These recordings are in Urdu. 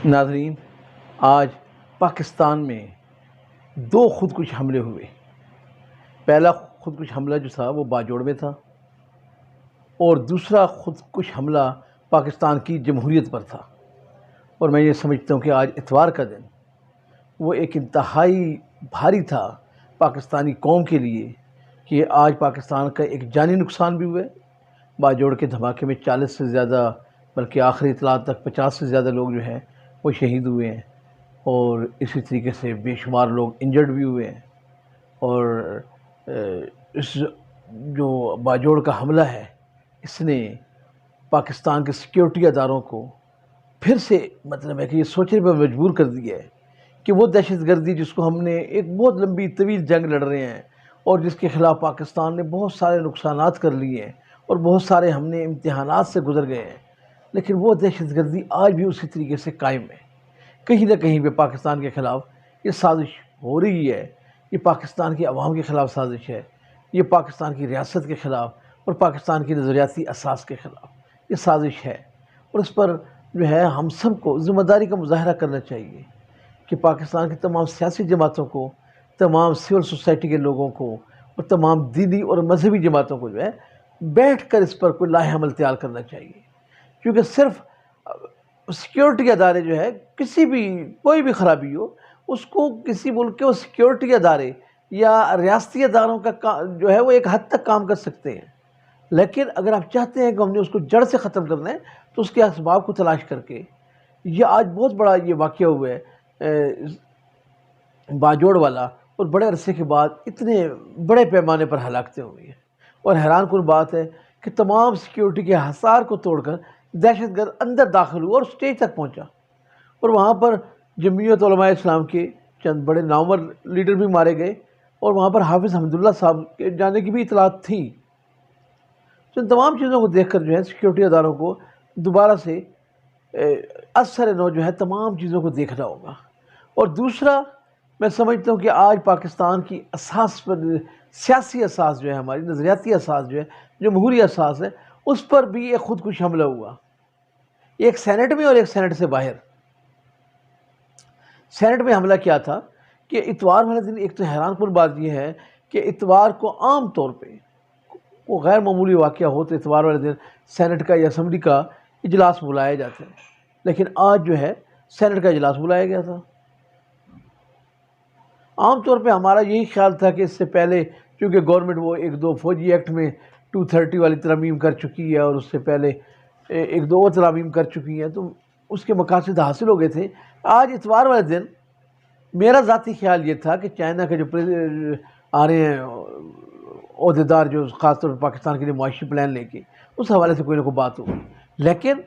ناظرین، آج پاکستان میں دو خودکش حملے ہوئے۔ پہلا خودکش حملہ جو تھا وہ باجوڑ میں تھا، اور دوسرا خودکش حملہ پاکستان کی جمہوریت پر تھا۔ اور میں یہ سمجھتا ہوں کہ آج اتوار کا دن وہ ایک انتہائی بھاری تھا پاکستانی قوم کے لیے، کہ آج پاکستان کا ایک جانی نقصان بھی ہوا ہے۔ باجوڑ کے دھماکے میں 40 سے زیادہ، بلکہ آخری اطلاعات تک 50 سے زیادہ لوگ جو ہیں وہ شہید ہوئے ہیں، اور اسی طریقے سے بے شمار لوگ انجرڈ بھی ہوئے ہیں۔ اور اس جو باجوڑ کا حملہ ہے، اس نے پاکستان کے سیکیورٹی اداروں کو پھر سے مطلب ہے کہ یہ سوچنے پر مجبور کر دیا ہے کہ وہ دہشت گردی جس کو ہم نے ایک بہت لمبی طویل جنگ لڑ رہے ہیں، اور جس کے خلاف پاکستان نے بہت سارے نقصانات کر لیے ہیں، اور بہت سارے ہم نے امتحانات سے گزر گئے ہیں، لیکن وہ دہشت گردی آج بھی اسی طریقے سے قائم ہے۔ کہیں نہ کہیں پہ پاکستان کے خلاف یہ سازش ہو رہی ہے، یہ پاکستان کے عوام کے خلاف سازش ہے، یہ پاکستان کی ریاست کے خلاف اور پاکستان کی نظریاتی اساس کے خلاف یہ سازش ہے۔ اور اس پر جو ہے ہم سب کو ذمہ داری کا مظاہرہ کرنا چاہیے کہ پاکستان کی تمام سیاسی جماعتوں کو، تمام سول سوسائٹی کے لوگوں کو، اور تمام دینی اور مذہبی جماعتوں کو جو ہے بیٹھ کر اس پر کوئی لاہ عمل تیار کرنا چاہیے، کیونکہ صرف سیکیورٹی ادارے جو ہے کسی بھی کوئی بھی خرابی ہو، اس کو کسی ملک کے وہ سیکیورٹی ادارے یا ریاستی اداروں کا جو ہے وہ ایک حد تک کام کر سکتے ہیں، لیکن اگر آپ چاہتے ہیں کہ ہم نے اس کو جڑ سے ختم کرنا ہے تو اس کے اسباب کو تلاش کر کے، یہ آج بہت بڑا یہ واقعہ ہوا ہے باجوڑ والا، اور بڑے عرصے کے بعد اتنے بڑے پیمانے پر ہلاکتیں ہوئی ہیں، اور حیران کن بات ہے کہ تمام سیکیورٹی کے حصار کو توڑ کر دہشت گرد اندر داخل ہوا اور اسٹیج تک پہنچا، اور وہاں پر جمعیت علماء اسلام کے چند بڑے نامور لیڈر بھی مارے گئے، اور وہاں پر حافظ حمداللہ صاحب کے جانے کی بھی اطلاعات تھیں۔ تو ان تمام چیزوں کو دیکھ کر جو ہے سیکیورٹی اداروں کو دوبارہ سے اثر نو جو ہے تمام چیزوں کو دیکھنا ہوگا۔ اور دوسرا، میں سمجھتا ہوں کہ آج پاکستان کی اساس پر، سیاسی اساس جو ہے، ہماری نظریاتی اساس جو ہے، جمہوری اساس ہے، اس پر بھی ایک خودکش حملہ ہوا، ایک سینٹ میں اور ایک سینٹ سے باہر۔ سینٹ میں حملہ کیا تھا کہ اتوار والے دن، ایک تو حیران کن بات یہ ہے کہ اتوار کو عام طور پہ وہ غیر معمولی واقعہ ہو تو اتوار والے دن سینٹ کا یا اسمبلی کا اجلاس بلایا جاتا ہے، لیکن آج جو ہے سینٹ کا اجلاس بلایا گیا تھا۔ عام طور پہ ہمارا یہی خیال تھا کہ اس سے پہلے، چونکہ گورنمنٹ وہ ایک دو فوجی ایکٹ میں 230 والی ترمیم کر چکی ہے، اور اس سے پہلے ایک دو اور ترامیم کر چکی ہیں، تو اس کے مقاصد حاصل ہو گئے تھے۔ آج اتوار والے دن میرا ذاتی خیال یہ تھا کہ چائنا کے جو آ رہے ہیں عہدیدار، جو خاص طور پر پاکستان کے لیے معاشی پلان لے کے، اس حوالے سے کوئی نہ کوئی بات ہوگی، لیکن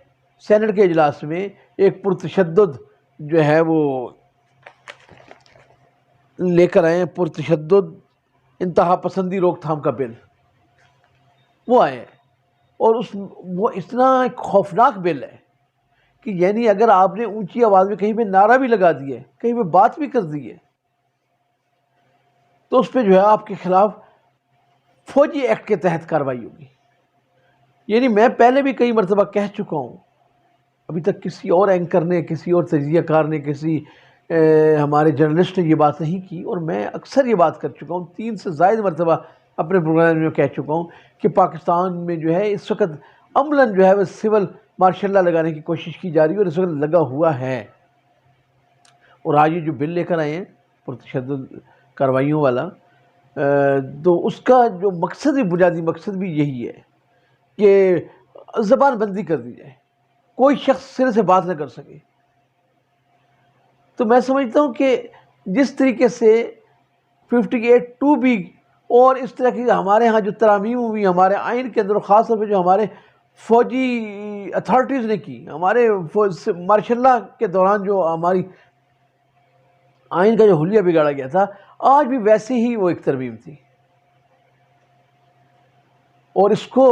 سینٹ کے اجلاس میں ایک پرتشدد جو ہے وہ لے کر آئے ہیں، پرتشدد انتہا پسندی روک تھام کا بل وہ آئے ہیں، اور وہ اتنا خوفناک بل ہے کہ یعنی اگر آپ نے اونچی آواز میں کہیں پہ نعرہ بھی لگا دیا ہے، کہیں پہ بات بھی کر دی ہے، تو اس پہ جو ہے آپ کے خلاف فوجی ایکٹ کے تحت کارروائی ہوگی۔ یعنی میں پہلے بھی کئی مرتبہ کہہ چکا ہوں، ابھی تک کسی اور اینکر نے، کسی اور تجزیہ کار نے، کسی ہمارے جرنلسٹ نے یہ بات نہیں کی، اور میں اکثر یہ بات کر چکا ہوں، 3 سے زائد مرتبہ اپنے پروگرام میں کہہ چکا ہوں کہ پاکستان میں جو ہے اس وقت عملاً جو ہے وہ سول مارشل لا لگانے کی کوشش کی جا رہی ہے، اور اس وقت لگا ہوا ہے۔ اور آج یہ جو بل لے کر آئے ہیں پرتشدد کارروائیوں والا، تو اس کا جو مقصد بھی، بنیادی مقصد بھی یہی ہے کہ زبان بندی کر دی جائے، کوئی شخص سرے سے بات نہ کر سکے۔ تو میں سمجھتا ہوں کہ جس طریقے سے 58(2) بھی اور اس طرح کی ہمارے ہاں جو ترامیم ہوئی ہمارے آئین کے اندر، خاص طور پہ جو ہمارے فوجی اتھارٹیز نے کی، ہمارے مارشل لا کے دوران جو ہماری آئین کا جو حلیہ بگاڑا گیا تھا، آج بھی ویسے ہی وہ ایک ترمیم تھی، اور اس کو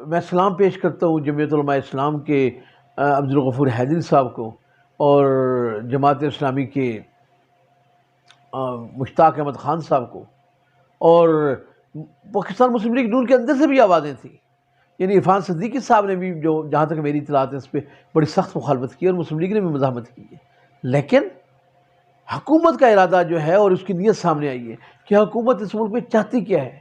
میں سلام پیش کرتا ہوں جمعیت علماء اسلام کے عبدالغفور حیدری صاحب کو، اور جماعت اسلامی کے مشتاق احمد خان صاحب کو، اور پاکستان مسلم لیگ نون کے اندر سے بھی آوازیں تھیں یعنی عرفان صدیقی صاحب نے بھی جو جہاں تک میری اطلاعات ہے اس پہ بڑی سخت مخالفت کی اور مسلم لیگ نے بھی مزاحمت کی ہے. لیکن حکومت کا ارادہ جو ہے اور اس کی نیت سامنے آئی ہے کہ حکومت اس ملک میں چاہتی کیا ہے.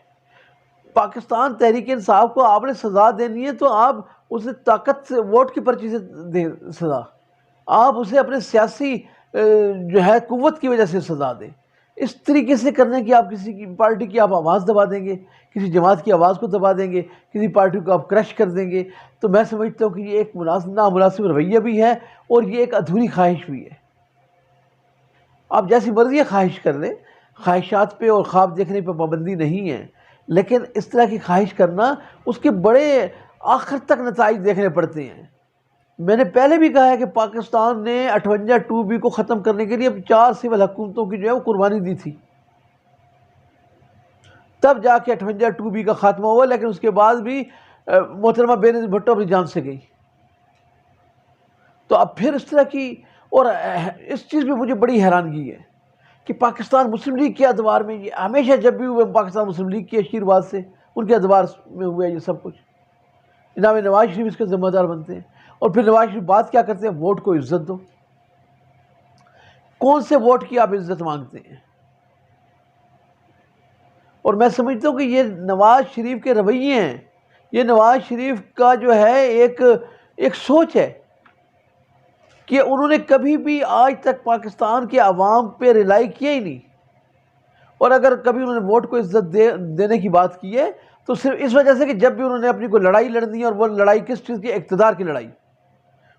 پاکستان تحریک انصاف کو آپ نے سزا دینی ہے تو آپ اسے طاقت سے ووٹ کی پرچی سے دیں سزا. آپ اسے اپنے سیاسی جو ہے قوت کی وجہ سے سزا دیں. اس طریقے سے کرنے کی آپ کسی کی پارٹی کی آپ آواز دبا دیں گے, کسی جماعت کی آواز کو دبا دیں گے, کسی پارٹی کو آپ کرش کر دیں گے, تو میں سمجھتا ہوں کہ یہ ایک نامناسب رویہ بھی ہے اور یہ ایک ادھوری خواہش بھی ہے. آپ جیسی مرضی خواہش کر لیں, خواہشات پہ اور خواب دیکھنے پہ پابندی نہیں ہے, لیکن اس طرح کی خواہش کرنا اس کے بڑے آخر تک نتائج دیکھنے پڑتے ہیں. میں نے پہلے بھی کہا ہے کہ پاکستان نے 58(2)B کو ختم کرنے کے لیے 4 سول حکومتوں کی جو ہے وہ قربانی دی تھی, تب جا کے 58(2)B کا خاتمہ ہوا. لیکن اس کے بعد بھی محترمہ بینظیر بھٹو اپنی جان سے گئی. تو اب پھر اس طرح کی, اور اس چیز پہ مجھے بڑی حیرانگی ہے کہ پاکستان مسلم لیگ کے ادوار میں یہ ہمیشہ جب بھی ہوئے پاکستان مسلم لیگ کے آشیرواد سے ان کے ادوار میں ہوا ہے یہ سب کچھ. جناب نواز شریف اس کے ذمہ دار بنتے ہیں اور پھر نواز شریف بات کیا کرتے ہیں, ووٹ کو عزت دو. کون سے ووٹ کی آپ عزت مانگتے ہیں؟ اور میں سمجھتا ہوں کہ یہ نواز شریف کے رویے ہیں, یہ نواز شریف کا جو ہے ایک سوچ ہے کہ انہوں نے کبھی بھی آج تک پاکستان کے عوام پہ ریلائی کیا ہی نہیں. اور اگر کبھی انہوں نے ووٹ کو عزت دینے کی بات کی ہے تو صرف اس وجہ سے کہ جب بھی انہوں نے اپنی کوئی لڑائی لڑنی ہے, اور وہ لڑائی کس چیز کی, اقتدار کی لڑائی.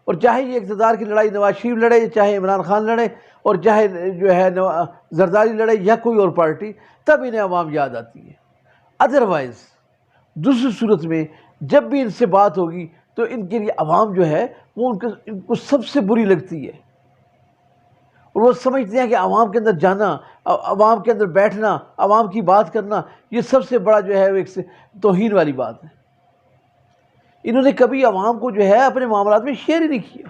اور چاہے یہ اقتدار کی لڑائی نواز شریف لڑے, چاہے عمران خان لڑے, اور چاہے جو ہے زرداری لڑے یا کوئی اور پارٹی, تب انہیں عوام یاد آتی ہے. ادروائز دوسری صورت میں جب بھی ان سے بات ہوگی تو ان کے لیے عوام جو ہے وہ ان کو سب سے بری لگتی ہے. اور وہ سمجھتے ہیں کہ عوام کے اندر جانا, عوام کے اندر بیٹھنا, عوام کی بات کرنا, یہ سب سے بڑا جو ہے ایک توہین والی بات ہے. انہوں نے کبھی عوام کو جو ہے اپنے معاملات میں شیئر ہی نہیں کیا.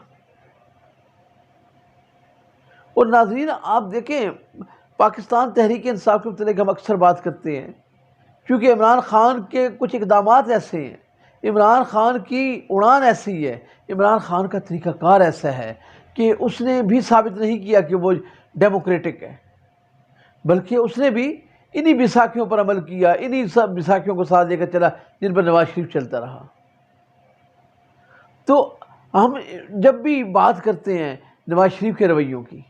اور ناظرین آپ دیکھیں, پاکستان تحریک انصاف کے متعلق ہم اکثر بات کرتے ہیں کیونکہ عمران خان کے کچھ اقدامات ایسے ہیں, عمران خان کی اڑان ایسی ہے, عمران خان کا طریقہ کار ایسا ہے کہ اس نے بھی ثابت نہیں کیا کہ وہ ڈیموکریٹک ہے, بلکہ اس نے بھی انہی بیساکھیوں پر عمل کیا, انہی سب بیساکھیوں کو ساتھ لے کر چلا جن پر نواز شریف چلتا رہا. تو ہم جب بھی بات کرتے ہیں نواز شریف کے رویوں کی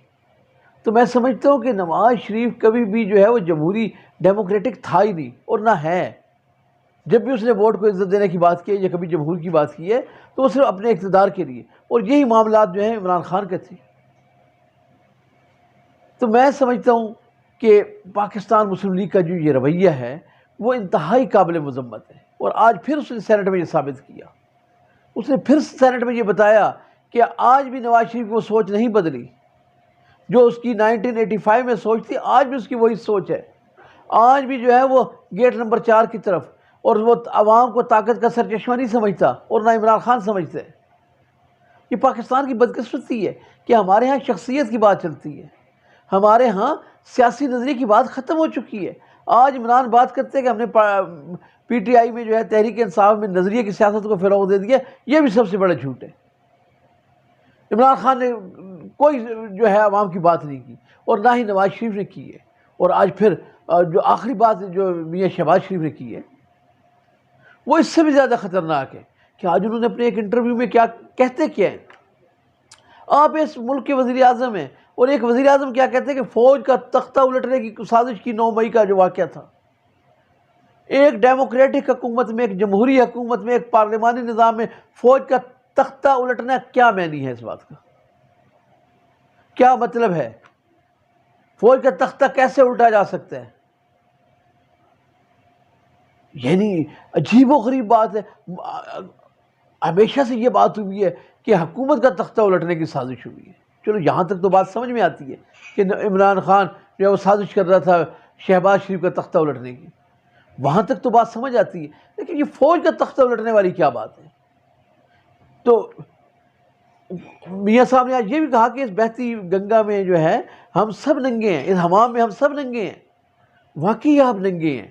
تو میں سمجھتا ہوں کہ نواز شریف کبھی بھی جو ہے وہ جمہوری ڈیموکریٹک تھا ہی نہیں اور نہ ہے. جب بھی اس نے ووٹ کو عزت دینے کی بات کی ہے یا کبھی جمہور کی بات کی ہے تو وہ صرف اپنے اقتدار کے لیے, اور یہی معاملات جو ہیں عمران خان کے تھے. تو میں سمجھتا ہوں کہ پاکستان مسلم لیگ کا جو یہ رویہ ہے وہ انتہائی قابل مذمت ہے. اور آج پھر اس نے سینٹ میں یہ ثابت کیا, اس نے پھر سینٹ میں یہ بتایا کہ آج بھی نواز شریف کی وہ سوچ نہیں بدلی جو اس کی 1985 میں سوچ تھی. آج بھی اس کی وہی سوچ ہے. آج بھی جو ہے وہ گیٹ نمبر 4 کی طرف, اور وہ عوام کو طاقت کا سرچشمہ نہیں سمجھتا اور نہ عمران خان سمجھتے. یہ پاکستان کی بدقسمتی ہے کہ ہمارے ہاں شخصیت کی بات چلتی ہے, ہمارے ہاں سیاسی نظریے کی بات ختم ہو چکی ہے. آج عمران بات کرتے ہیں کہ ہم نے پی ٹی آئی میں جو ہے تحریک انصاف میں نظریے کی سیاست کو فروغ دے دیا, یہ بھی سب سے بڑا جھوٹ ہے. عمران خان نے کوئی جو ہے عوام کی بات نہیں کی اور نہ ہی نواز شریف نے کی ہے. اور آج پھر جو آخری بات جو میاں شہباز شریف نے کی ہے وہ اس سے بھی زیادہ خطرناک ہے کہ آج انہوں نے اپنے ایک انٹرویو میں کیا کہتے کیا ہیں. آپ اس ملک کے وزیر اعظم ہیں اور ایک وزیر اعظم کیا کہتے ہیں کہ فوج کا تختہ الٹنے کی سازش کی 9 مئی کا جو واقعہ تھا, ایک ڈیموکریٹک حکومت میں, ایک جمہوری حکومت میں, ایک پارلیمانی نظام میں فوج کا تختہ الٹنا کیا معنی ہے, اس بات کا کیا مطلب ہے؟ فوج کا تختہ کیسے الٹا جا سکتا ہے؟ یعنی عجیب و غریب بات ہے. ہمیشہ سے یہ بات ہوئی ہے کہ حکومت کا تختہ الٹنے کی سازش ہوئی ہے. چلو یہاں تک تو بات سمجھ میں آتی ہے کہ عمران خان جو ہے وہ سازش کر رہا تھا شہباز شریف کا تختہ الٹنے کی, وہاں تک تو بات سمجھ آتی ہے. لیکن یہ فوج کا تختہ الٹنے والی کیا بات ہے؟ تو میاں صاحب نے آج یہ بھی کہا کہ اس بہتی گنگا میں جو ہے ہم سب ننگے ہیں, اس حمام میں ہم سب ننگے ہیں. واقعی آپ ننگے ہیں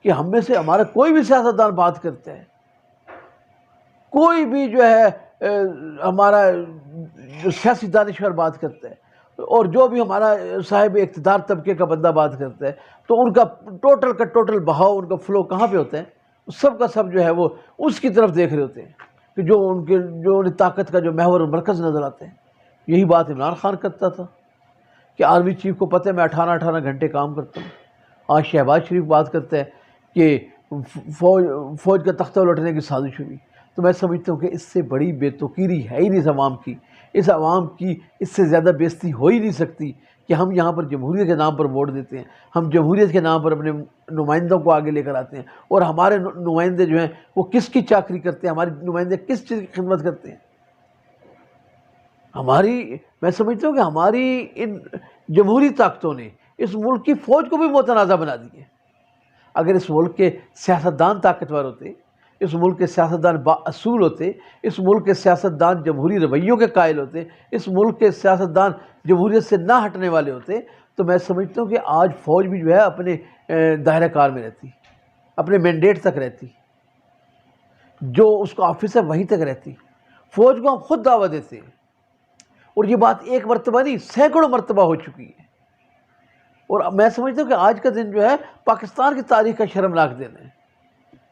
کہ ہم میں سے ہمارا کوئی بھی سیاستدان بات کرتا ہے کوئی بھی جو ہے ہمارا جو سیاسی دانشور بات کرتا ہے اور جو بھی ہمارا صاحب اقتدار طبقے کا بندہ بات کرتا ہے، تو ان کا ٹوٹل کا ٹوٹل بہاؤ، ان کا فلو کہاں پہ ہوتا ہے؟ سب کا سب جو ہے وہ اس کی طرف دیکھ رہے ہوتے ہیں کہ جو انہیں طاقت کا جو محور اور مرکز نظر آتے ہیں۔ یہی بات عمران خان کرتا تھا کہ آرمی چیف کو پتہ ہے میں 18 گھنٹے کام کرتا ہوں۔ آج شہباز شریف بات کرتا ہے کہ فوج کا تختہ الٹنے کی سازش ہوئی۔ تو میں سمجھتا ہوں کہ اس سے بڑی بے توقیری ہے ہی نہیں اس عوام کی، اس عوام کی اس سے زیادہ بے عزتی ہو ہی نہیں سکتی کہ ہم یہاں پر جمہوریت کے نام پر ووٹ دیتے ہیں، ہم جمہوریت کے نام پر اپنے نمائندوں کو آگے لے کر آتے ہیں، اور ہمارے نمائندے جو ہیں وہ کس کی چاکری کرتے ہیں، ہمارے نمائندے کس چیز کی خدمت کرتے ہیں؟ میں سمجھتا ہوں کہ ہماری ان جمہوری طاقتوں نے اس ملک کی فوج کو بھی متنازع بنا دی ہے۔ اگر اس ملک کے سیاستدان طاقتور ہوتے، اس ملک کے سیاستدان با اصول ہوتے، اس ملک کے سیاستدان جمہوری رویوں کے قائل ہوتے، اس ملک کے سیاستدان جمہوریت سے نہ ہٹنے والے ہوتے، تو میں سمجھتا ہوں کہ آج فوج بھی جو ہے اپنے دائرہ کار میں رہتی، اپنے مینڈیٹ تک رہتی، جو اس کا آفس ہے وہیں تک رہتی۔ فوج کو ہم خود دعوت دیتے ہیں، اور یہ بات ایک مرتبہ نہیں سینکڑوں مرتبہ ہو چکی ہے، اور میں سمجھتا ہوں کہ آج کا دن جو ہے پاکستان کی تاریخ کا شرمناک دن ہے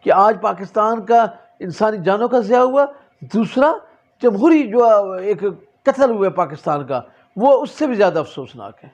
کہ آج پاکستان کا انسانی جانوں کا ضیاع ہوا، دوسرا جمہوری جو ایک قتل ہوا ہے پاکستان کا، وہ اس سے بھی زیادہ افسوسناک ہے۔